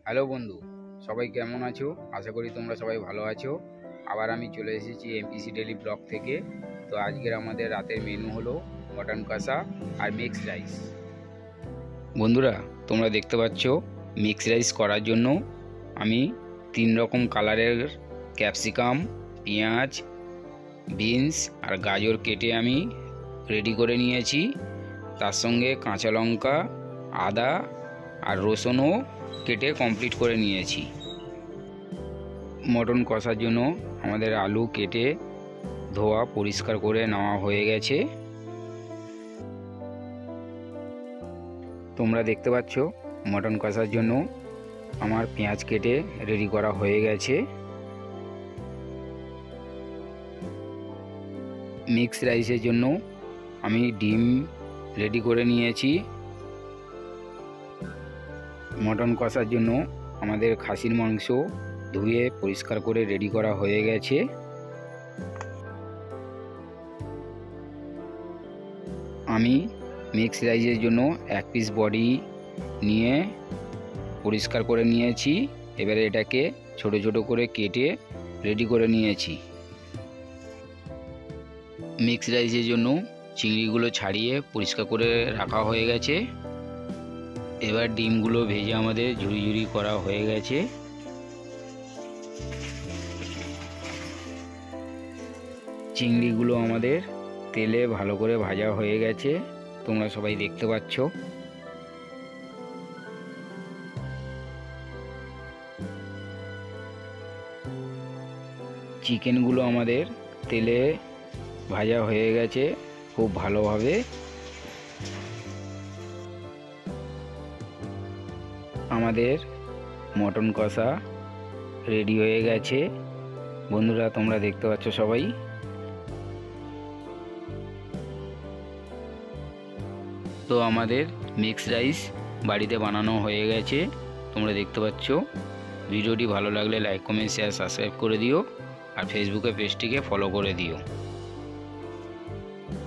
Hello বন্ধু, সবাই কেমন আছো? আশা করি তোমরা সবাই ভালো আছো। আবার আমি চলে এসেছি এমপিসি ডেলি ব্লগ থেকে। তো আজকের আমাদের রাতের মেনু হলো মটন কষা আর মিক্সড রাইস। বন্ধুরা, তোমরা দেখতে পাচ্ছ মিক্সড রাইস করার জন্য আমি 3 রকম কালারের ক্যাপসিকাম, পেঁয়াজ, বিনস আর গাজর কেটে আমি রেডি করে নিয়েছি। তার সঙ্গে কাঁচা লঙ্কা, আদা আর রসুনও কেটে কমপ্লিট করে নিয়েছি। মটন কষার জন্য আমাদের আলু কেটে ধোয়া পরিষ্কার করে নেওয়া হয়ে গেছে। তোমরা দেখতে পাচ্ছ মটন কষার জন্য আমার পেঁয়াজ কেটে রেডি করা হয়ে গেছে। মিক্স রাইসের জন্য আমি ডিম রেডি করে নিয়েছি। মটন কষার জন্য আমাদের খাসির মাংস ধুয়ে পরিষ্কার করে রেডি করা হয়ে গেছে। আমি মিক্স রাইসের জন্য 1 পিস বডি নিয়ে পরিষ্কার করে নিয়েছি। এবারে এটাকে ছোট ছোট করে কেটে রেডি করে নিয়েছি। মিক্স রাইসের জন্য চিংড়িগুলো ছাড়িয়ে পরিষ্কার করে রাখা হয়ে গেছে। এবার ডিমগুলো ভেজে আমাদের ঝুরি ঝুরি করা হয়ে গেছে। চিংড়িগুলো আমাদের তেলে ভালো করে ভাজা হয়ে গেছে, তোমরা সবাই দেখতে পাচ্ছ। চিকেনগুলো আমাদের তেলে ভাজা হয়ে গেছে খুব ভালোভাবে। আমাদের মটন কষা রেডি হয়ে গেছে। বন্ধুরা, তোমরা দেখতে পাচ্ছ সবাই। তো আমাদের মিক্সড রাইস বাড়িতে বানানো হয়ে গেছে, তোমরা দেখতে পাচ্ছ। ভিডিওটি ভালো লাগলে লাইক, কমেন্ট, শেয়ার, সাবস্ক্রাইব করে দিও আর ফেসবুকে পেজটিকে ফলো করে দিও।